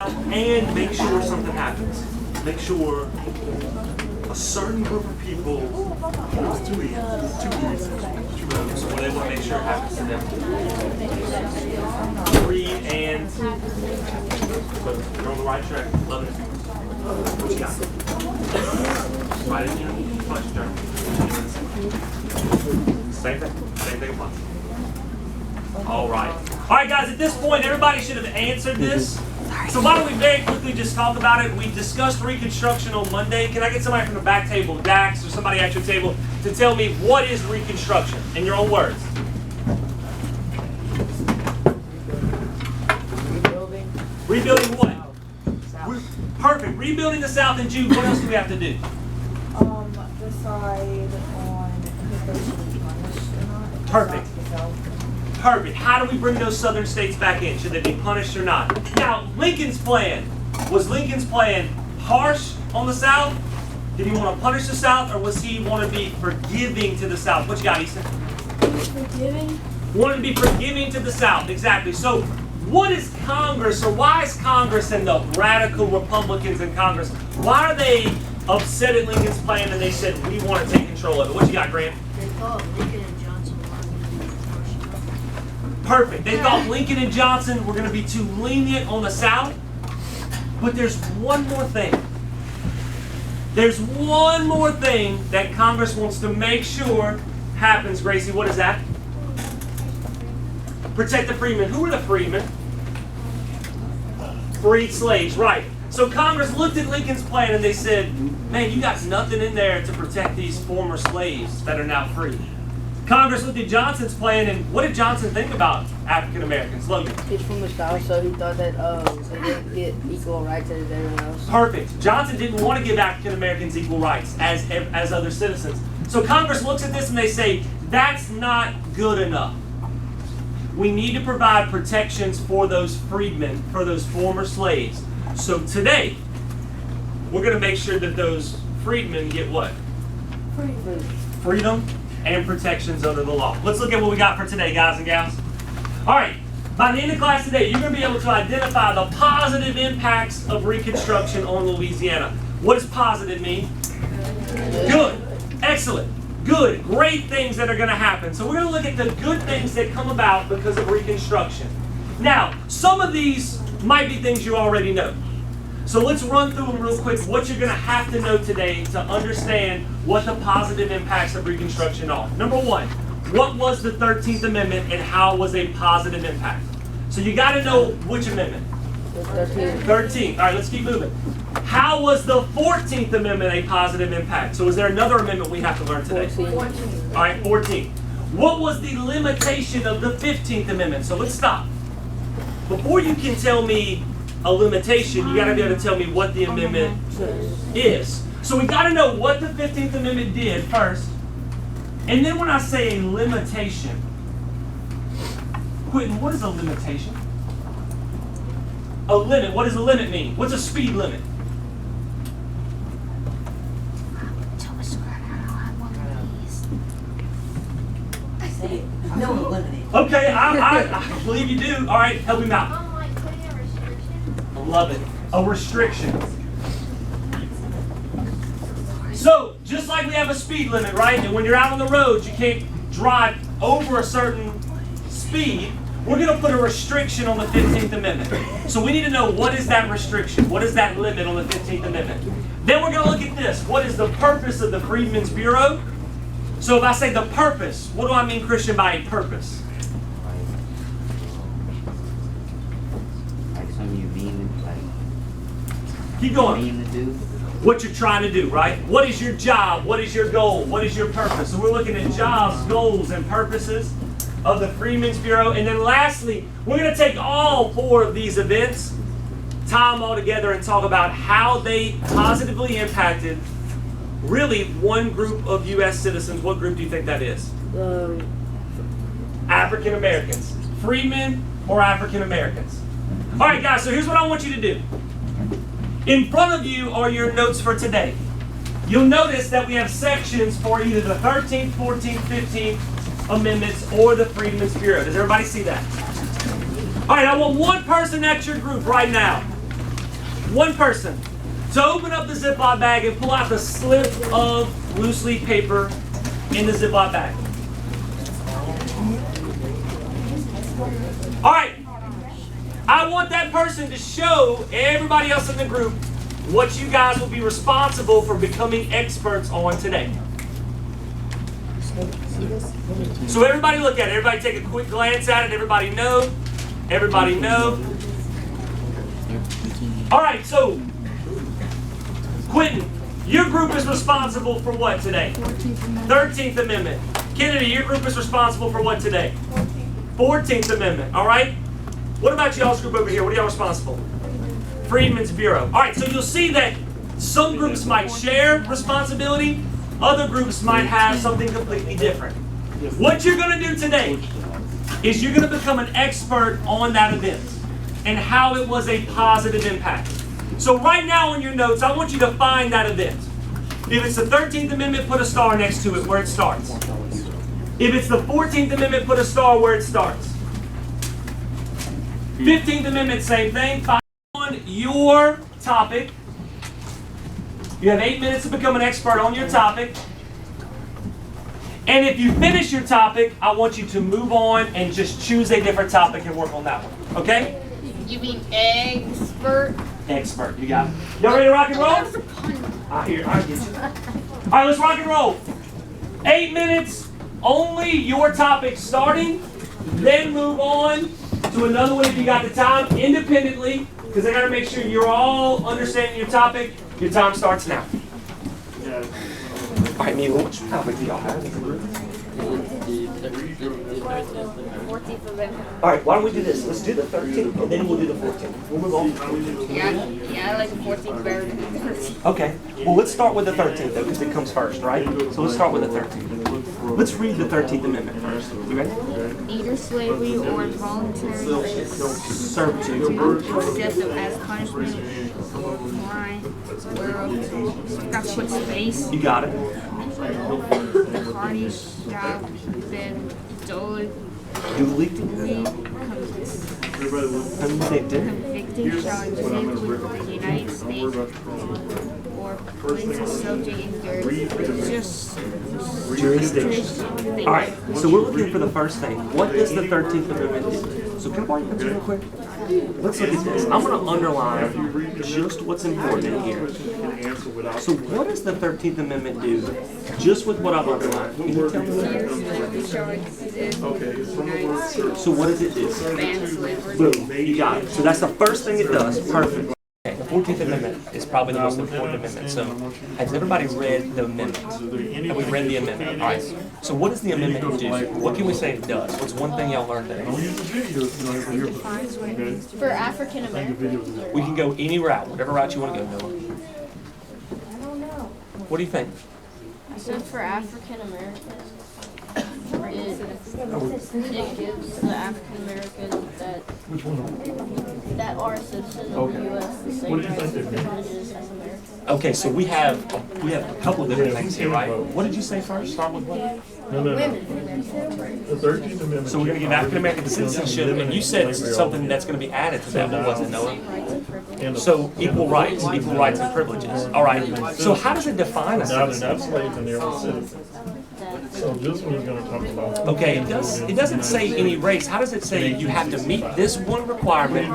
and make sure something happens. Make sure a certain group of people, so what they want to make sure happens to them. Read and, but you're on the right track. Love it. What you got? Right in here. Punch turn. Same thing applies. All right, guys. At this point, everybody should have answered this. So why don't we very quickly just talk about it? We discussed Reconstruction on Monday. Can I get somebody from the back table, Dax, or somebody at your table, to tell me what is Reconstruction in your own words? Rebuilding what? Perfect. Rebuilding the South. And Jude, what else do we have to do? Decide on if they should be punished or not. Perfect. Perfect. How do we bring those southern states back in? Should they be punished or not? Now, Lincoln's plan. Was Lincoln's plan harsh on the South? Did he want to punish the South, or was he want to be forgiving to the South? What you got, Easton? Forgiving? Wanted to be forgiving to the South, exactly. So, what is Congress, or why is Congress and the radical Republicans in Congress, why are they upset at Lincoln's plan and they said, we want to take control of it? What you got, Grant? They thought Lincoln and Johnson were going to be harsh enough. Perfect. They thought Lincoln and Johnson were going to be too lenient on the South. But there's one more thing. There's one more thing that Congress wants to make sure happens, Gracie. What is that? Protect the freedmen. Who are the freedmen? Freed slaves, right. So Congress looked at Lincoln's plan and they said, man, you got nothing in there to protect these former slaves that are now free. Congress looked at Johnson's plan, and what did Johnson think about African Americans? Logan. He's from the South, so he thought that they didn't get equal rights as everyone else. Perfect. Johnson didn't want to give African Americans equal rights as other citizens. So Congress looks at this and they say, that's not good enough. We need to provide protections for those freedmen, for those former slaves. So today, we're going to make sure that those freedmen get what? Freedom and protections under the law. Let's look at what we got for today, guys and gals. All right, by the end of class today, you're going to be able to identify the positive impacts of Reconstruction on Louisiana. What does positive mean? Good. Excellent. Good. Great things that are going to happen. So we're going to look at the good things that come about because of Reconstruction. Now, some of these might be things you already know. So let's run through them real quick, what you're going to have to know today to understand what the positive impacts of Reconstruction are. Number one, what was the 13th Amendment and how was a positive impact? So you got to know which amendment? 13. All right, let's keep moving. How was the 14th Amendment a positive impact? So is there another amendment we have to learn today? 14. All right, 14. What was the limitation of the 15th Amendment? So let's stop. Before you can tell me a limitation, you got to be able to tell me what the amendment is. So we got to know what the 15th Amendment did first. And then when I say a limitation, Quentin, what is a limitation? A limit. What does a limit mean? What's a speed limit? No limited. Okay, I believe you do. All right, help him out. Like putting a restriction. I love it. A restriction. So, just like we have a speed limit, right? And when you're out on the road, you can't drive over a certain speed. We're going to put a restriction on the 15th Amendment. So we need to know, what is that restriction? What is that limit on the 15th Amendment? Then we're going to look at this. What is the purpose of the Freedmen's Bureau? So if I say the purpose, what do I mean, Christian, by a purpose? Like something you mean, like Keep going. mean to do. What you're trying to do, right? What is your job? What is your goal? What is your purpose? So we're looking at jobs, goals, and purposes of the Freedmen's Bureau. And then lastly, we're going to take all four of these events, tie them all together, and talk about how they positively impacted really one group of U.S. citizens. What group do you think that is? African Americans. Freedmen or African Americans? All right, guys, so here's what I want you to do. In front of you are your notes for today. You'll notice that we have sections for either the 13th, 14th, 15th Amendments or the Freedmen's Bureau. Does everybody see that? All right, I want one person at your group right now One person to open up the Ziploc bag and pull out the slip of loose leaf paper in the Ziploc bag. All right. I want that person to show everybody else in the group what you guys will be responsible for becoming experts on today. So everybody look at it. Everybody take a quick glance at it. Everybody know. Everybody know. All right, so Quentin, your group is responsible for what today? 13th Amendment. Kennedy, your group is responsible for what today? 14th Amendment, all right? What about y'all's group over here? What are y'all responsible? Freedmen's Bureau. All right, so you'll see that some groups might share responsibility, other groups might have something completely different. What you're going to do today is you're going to become an expert on that event and how it was a positive impact. So right now on your notes, I want you to find that event. If it's the 13th Amendment, put a star next to it where it starts. If it's the 14th Amendment, put a star where it starts. 15th Amendment, same thing. Find on your topic. You have 8 minutes to become an expert on your topic. And if you finish your topic, I want you to move on and just choose a different topic and work on that one. Okay? You mean expert? Expert, you got it. Y'all ready to rock and roll? I get you. All right, let's rock and roll. 8 minutes, only your topic starting. Then move on to another one if you got the time independently, because I got to make sure you're all understanding your topic. Your time starts now. All right, Mila, which topic do y'all have? 14th Amendment. All right, why don't we do this? Let's do the 13th, and then we'll do the 14th. We'll move on to the 14th. Yeah, I like the 14th better than the 13th. Okay, well, let's start with the 13th, though, because it comes first, right? So let's start with the 13th. Let's read the 13th Amendment first. You ready? Neither slavery or voluntary Servitude. except as punishment for crime whereof got put space. You got it. The parties shall been duly Convicted. convicted shall exist with the United States or place subject in their Jurisdiction. All right, so we're looking for the first thing. What does the 13th Amendment do? So can I borrow your pencil real quick? Let's look at this. I'm going to underline just what's important in here. So what does the 13th Amendment do just with what I've underlined? Can you tell me that? shall exist with the United States. So what does it do? Ban slavery. Boom, you got it. So that's the first thing it does. Perfect. Okay, the 14th Amendment is probably the most important amendment. So has everybody read the amendment? Have we read the amendment? All right. So what does the amendment do? What can we say it does? What's one thing y'all learned today? For African Americans? We can go any route, whatever route you want to go, Noah. I don't know. What do you think? I said for African Americans. It gives the African Americans that are citizens of the U.S. the same rights and privileges as Americans. Okay, so we have a couple of different things here, right? What did you say first? Start with what? No. The 13th Amendment. So we're going to give African American citizenship, and you said something that's going to be added to that. What was it, Noah? So equal rights and privileges. All right. So how does it define a Now they're citizen? not slaves and they're citizens. So this one is going to talk about. Okay, it doesn't say any race. How does it say you have to meet this one requirement?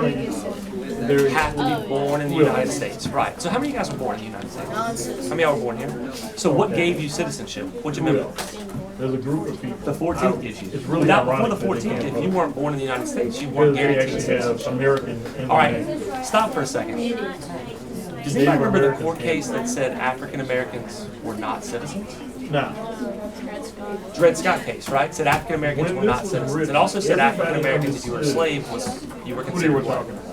You have to be born in the United States, right? So how many of you guys were born in the United States? How many of y'all were born here? So what gave you citizenship? Which amendment? There's a group of people. The 14th gives you. It's really Not before the ironic that they 14th. come If you weren't born in the United States, you weren't Because they guaranteed actually have citizenship. American in All the name. right, stop for a second. Does anybody remember the court case that said African Americans were not citizens? Now, Dred Scott case, right? Said African Americans were not citizens. It also said African Americans, if you were a slave, you were what are we considered talking about? Okay?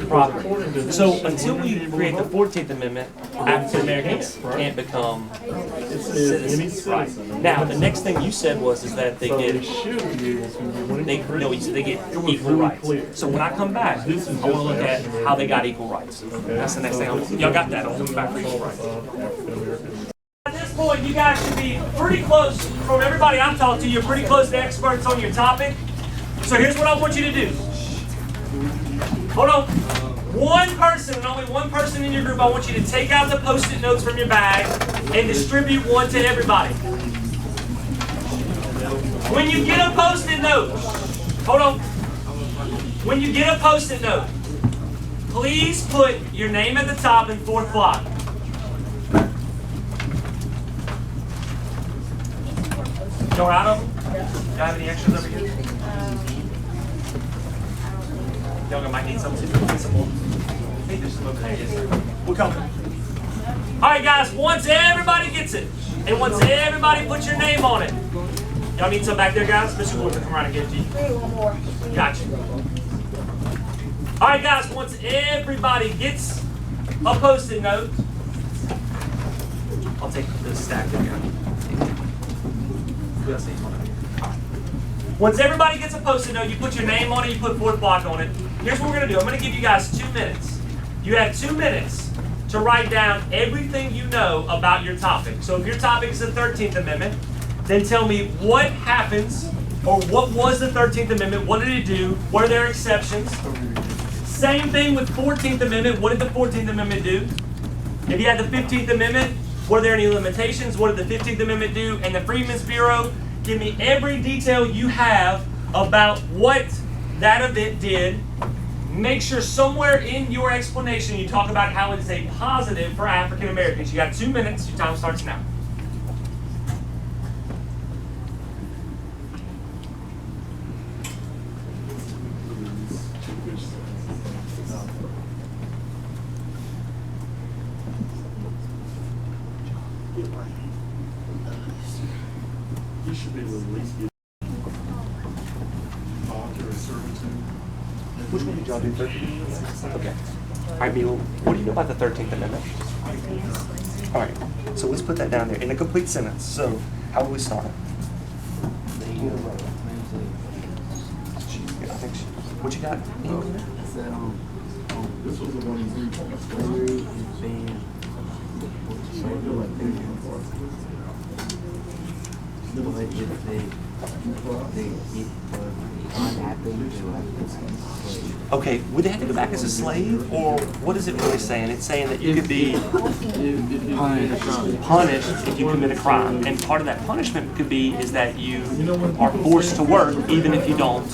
property. So until we create the 14th Amendment, African Americans can't become It says any citizens. Right. citizen. Now, the next thing you said was that they So they get should be able to, when they it's no, you said they get It was equal really rights. clear. So when I come back, I want to look at how they got equal rights. That's the next thing. Y'all got that? I'll come back for equal rights. African American. At this point, you guys should be pretty close. From everybody I'm talking to, you're pretty close to experts on your topic. So here's what I want you to do. Hold on. One person, and only one person in your group, I want you to take out the Post-it notes from your bag and distribute one to everybody. When you get a Post-it note, hold on. When you get a Post-it note, please put your name at the top in 4th block. Y'all out of them? Y'all have any extras over here? Y'all might need some too. Get some more. I think there's some over there. Yes, sir. We're coming. All right, guys. Once everybody gets it, and once everybody puts your name on it, y'all need some back there, guys. Mr. Gordon, come around and get it to you. One more. Gotcha. All right, guys. Once everybody gets a Post-it note, I'll take this stack here. Once everybody gets a Post-it note, you put your name on it, you put 4th block on it. Here's what we're going to do. I'm going to give you guys 2 minutes. You have 2 minutes to write down everything you know about your topic. So if your topic is the 13th Amendment, then tell me what happens, or what was the 13th Amendment, what did it do, what are their exceptions. Same thing with 14th Amendment, what did the 14th Amendment do? If you had the 15th Amendment, were there any limitations? What did the 15th Amendment do? And the Freedmen's Bureau, give me every detail you have about what that event did. Make sure somewhere in your explanation you talk about how it is a positive for African Americans. You got 2 minutes. Your time starts now. He should be released. Voluntary servitude. Which one did y'all do? 13? Okay. All right, Milo, what do you know about the 13th Amendment? All right, so let's put that down there in a complete sentence. So, how will we start? What you got? This was the one he's Okay, would they have to go back as a slave, or what is it really saying? It's saying that you could be punished if you commit a crime, and part of that punishment could be is that you are forced to work even if you don't.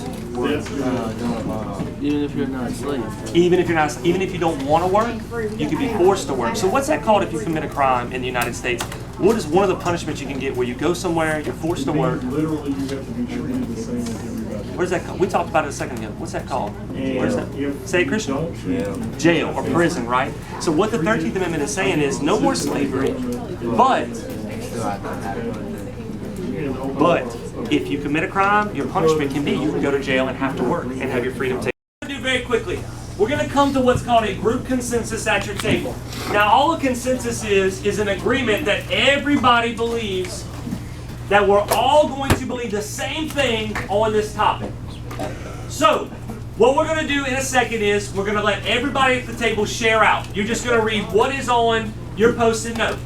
Even if you're not a slave. Even if you don't want to work, you could be forced to work. So what's that called if you commit a crime in the United States? What is one of the punishments you can get where you go somewhere, you're forced to work? Literally, you have to be treated the same as everybody. What is that called? We talked about it a second ago. What's that called? What is that? If Say it, Christian? don't treat Jail or prison, right? So what the 13th Amendment is saying is no more slavery, but if you commit a crime, your punishment can be you can go to jail and have to work and have your freedom taken. We're going to do very quickly. We're going to come to what's called a group consensus at your table. Now, all a consensus is an agreement that everybody believes that we're all going to believe the same thing on this topic. So, what we're going to do in a second is we're going to let everybody at the table share out. You're just going to read what is on your Post-it note.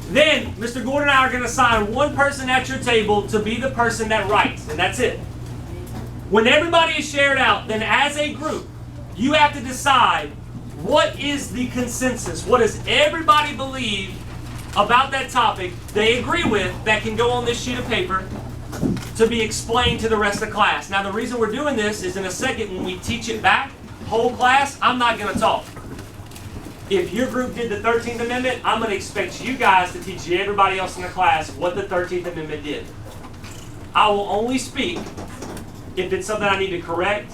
Then, Mr. Gordon and I are going to assign one person at your table to be the person that writes, and that's it. When everybody is shared out, then as a group, you have to decide what is the consensus. What does everybody believe about that topic they agree with that can go on this sheet of paper to be explained to the rest of the class. Now, the reason we're doing this is in a second when we teach it back, whole class, I'm not going to talk. If your group did the 13th Amendment, I'm going to expect you guys to teach everybody else in the class what the 13th Amendment did. I will only speak if it's something I need to correct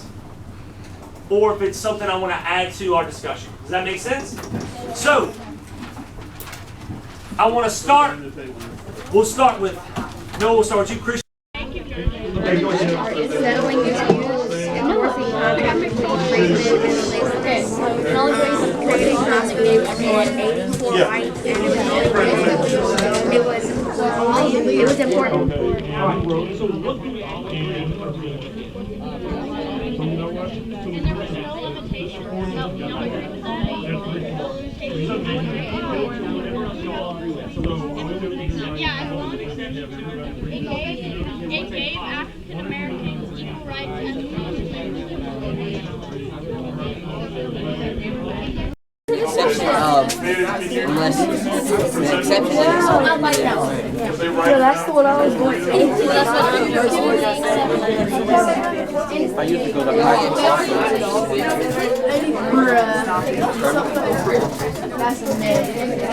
or if it's something I want to add to our discussion. Does that make sense? So, I want to start, we'll start with you, Christian. Settling disputes, enforcing contract treatment, knowledge base creating constitution and aiding for rights and it was important. Yeah, as long as it gave African Americans equal rights as well as Exception unless the exception is Yeah, that's the one I was going to. I used to go to high That's a myth. Give me that.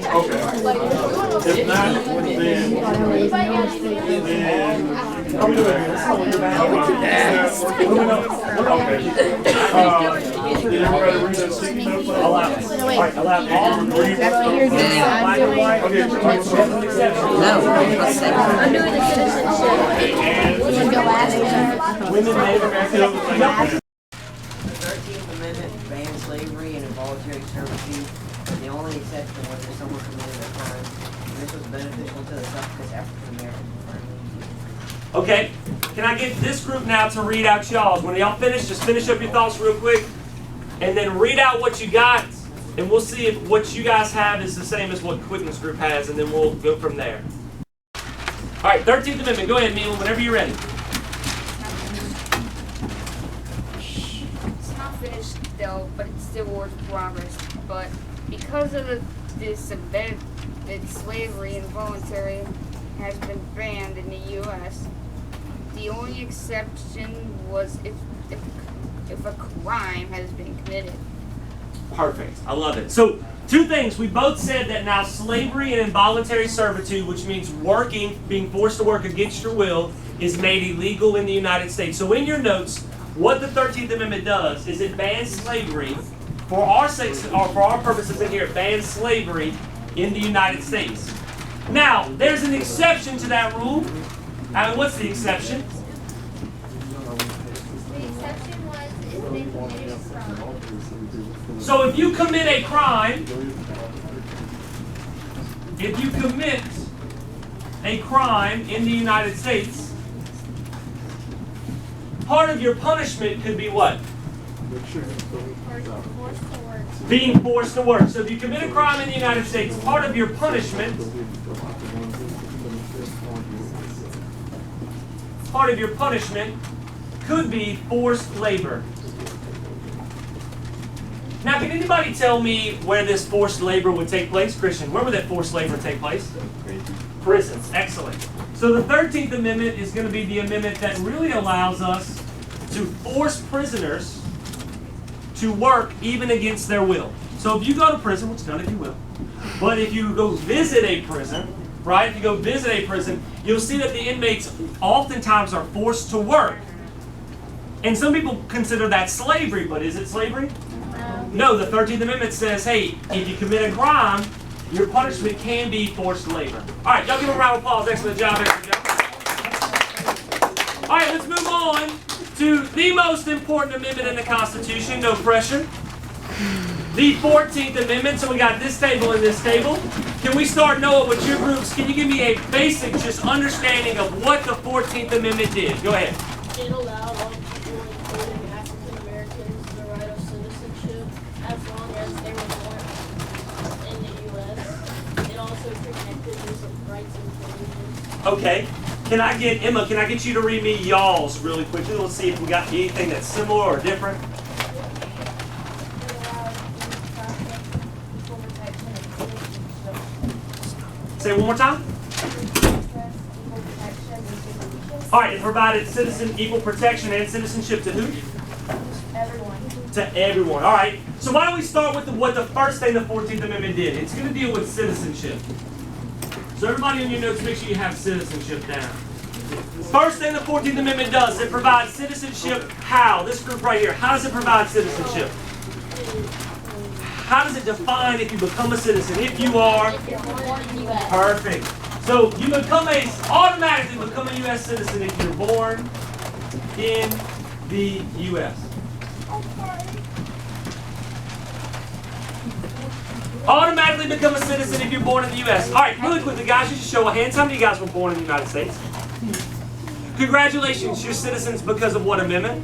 Okay. If not, then I'm doing the citizenship. Women, Native American. 13th Amendment banned slavery and involuntary servitude. The only exception was if someone committed a crime. This was beneficial to the South because African Americans were friendly. Okay, can I get this group now to read out y'all's? When y'all finish, just finish up your thoughts real quick, and then read out what you got, and we'll see if what you guys have is the same as what Quickness Group has, and then we'll go from there. All right, 13th Amendment. Go ahead, Neil, whenever you're ready. It's not finished though, but it's still work progress. But because of this event that slavery involuntary has been banned in the U.S., the only exception was if a crime has been committed. Perfect. I love it. So, two things. We both said that now slavery and involuntary servitude, which means working, being forced to work against your will, is made illegal in the United States. So in your notes, what the 13th Amendment does is it bans slavery. For our sakes, or for our purposes in here, it bans slavery in the United States. Now, there's an exception to that rule. And what's the exception? The exception was if they committed a crime. So if you commit a crime, in the United States, part of your punishment could be what? Being forced to work. So if you commit a crime in the United States, part of your punishment could be forced labor. Now, can anybody tell me where this forced labor would take place? Christian, where would that forced labor take place? Prisons. Excellent. So the 13th Amendment is going to be the amendment that really allows us to force prisoners to work even against their will. So if you go to prison, which none of you will, but if you go visit a prison, right? If you go visit a prison, you'll see that the inmates oftentimes are forced to work. And some people consider that slavery, but is it slavery? No, the 13th Amendment says, hey, if you commit a crime, your punishment can be forced labor. All right, y'all give a round of applause. Excellent job, excellent job. All right, let's move on to the most important amendment in the Constitution. No pressure. The 14th Amendment. So we got this table and this table. Can we start, Noah, with your groups? Can you give me a basic just understanding of what the 14th Amendment did? Go ahead. It allowed all people, including African Americans, the right of citizenship as long as they were born in the U.S. It also protected use of rights and privileges. Okay. Can I get, Emma, can I get you to read me y'all's really quickly? Let's see if we got anything that's similar or different. It allowed equal protection and citizenship. Say it one more time. All right, it provided equal protection and citizenship to who? Everyone. To everyone. All right. So why don't we start with what the first thing the 14th Amendment did? It's going to deal with citizenship. So everybody in your notes, make sure you have citizenship down. First thing the 14th Amendment does, it provides citizenship how? This group right here. How does it provide citizenship? How does it define if you become a citizen? If you are? If you're born in the U.S. Perfect. So you automatically become a U.S. citizen if you're born in the U.S. Automatically become a citizen if you're born in the U.S. All right, really quickly, guys, you just show of hands. How many of you guys were born in the United States? Congratulations, you're citizens because of what amendment?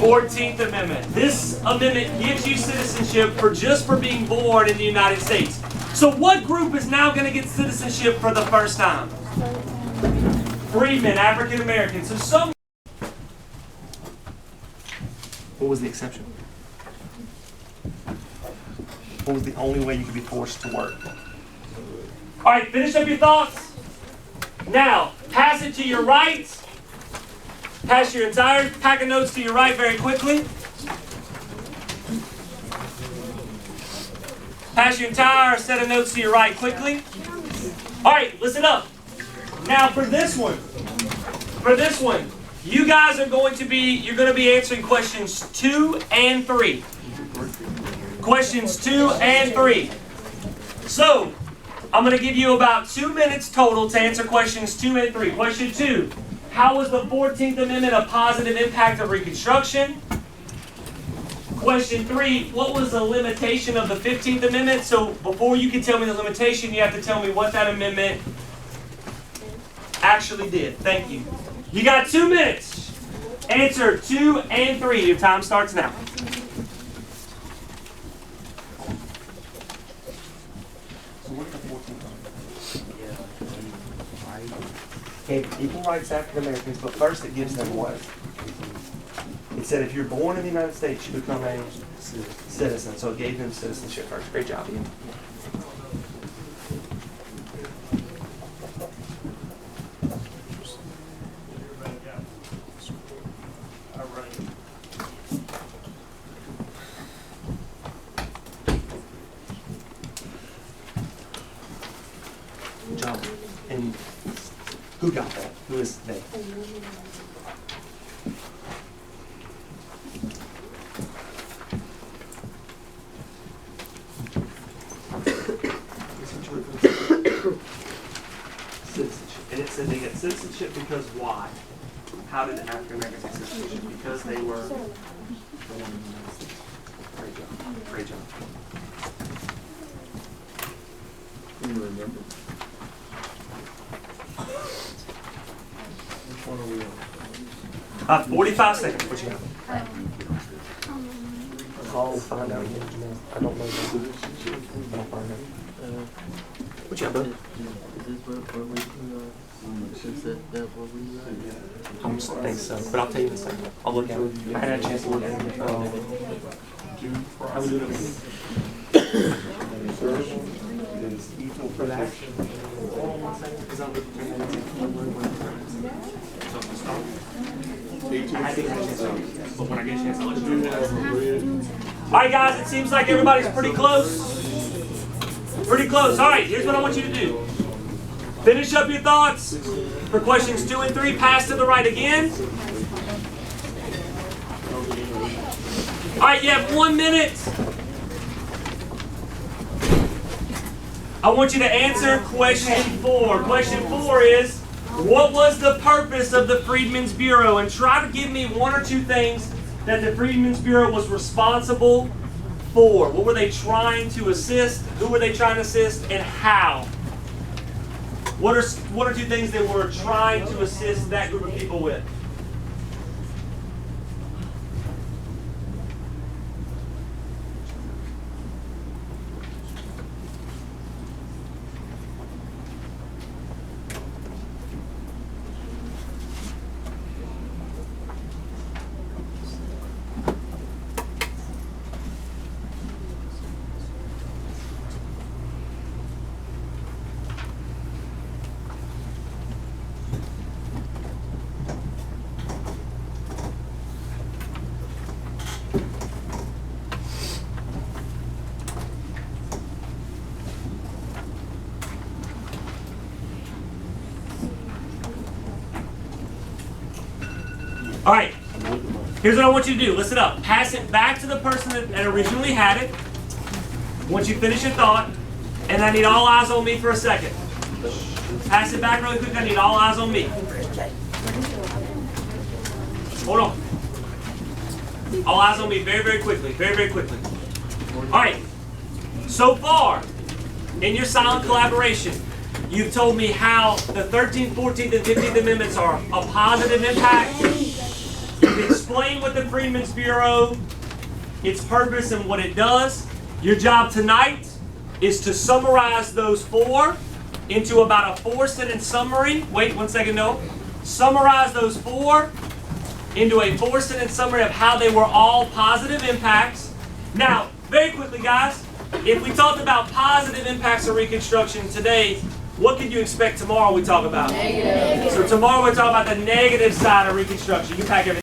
14th Amendment. This amendment gives you citizenship just for being born in the United States. So what group is now going to get citizenship for the first time? Freedmen, African Americans. So some. What was the exception? What was the only way you could be forced to work? All right, finish up your thoughts. Now, pass it to your right. Pass your entire pack of notes to your right very quickly. Pass your entire set of notes to your right quickly. All right, listen up. Now for this one, you guys are going to be answering questions 2 and 3. Questions 2 and 3. So, I'm going to give you about 2 minutes total to answer questions 2 and 3. Question 2, how was the 14th Amendment a positive impact of Reconstruction? Question 3, what was the limitation of the 15th Amendment? So before you can tell me the limitation, you have to tell me what that amendment actually did. Thank you. You got 2 minutes. Answer 2 and 3. Your time starts now. Gave equal rights to African Americans, but first it gives them what? It said if you're born in the United States, you become a citizen. So it gave them citizenship first. Great job, Ian. Good job. And who got that? Who is they? Citizenship. And it said they get citizenship because why? How did the African Americans get citizenship? Because they were born in the United States. Great job. Great job. Can you remember? Which one are we on? 45 seconds. What you got? I'll find out. I don't know. I'll find out. What you got, bud? Is this where we I don't think so, but I'll tell you in a second. I'll look at it. I hadn't had a chance to look at it. I would do it over here. Is equal for that? Hold on 1 second, because I'm looking for I didn't have a chance to look, but when I get a chance, I'll let you know. All right, guys, it seems like everybody's pretty close. Pretty close. All right, here's what I want you to do. Finish up your thoughts for questions 2 and 3. Pass to the right again. All right, you have 1 minute. I want you to answer question 4. Question 4 is, what was the purpose of the Freedmen's Bureau? And try to give me 1 or 2 things that the Freedmen's Bureau was responsible for. What were they trying to assist? Who were they trying to assist? And how? What are 1 or 2 things they were trying to assist that group of people with? All right, here's what I want you to do. Listen up. Pass it back to the person that originally had it. Once you finish your thought, and I need all eyes on me for a second. Pass it back really quick. I need all eyes on me. Hold on. All eyes on me very, very quickly. Very, very quickly. All right. So far, in your silent collaboration, You've told me how the 13th, 14th, and 15th Amendments are a positive impact. You've explained what the Freedmen's Bureau, its purpose, and what it does. Your job tonight is to summarize those four into about a 4-sentence summary. Wait 1 second, no. Summarize those four into a 4-sentence summary of how they were all positive impacts. Now, very quickly, guys, if we talked about positive impacts of Reconstruction today, what can you expect tomorrow we talk about? Negative. So tomorrow we're talking about the negative side of Reconstruction. You pack everything.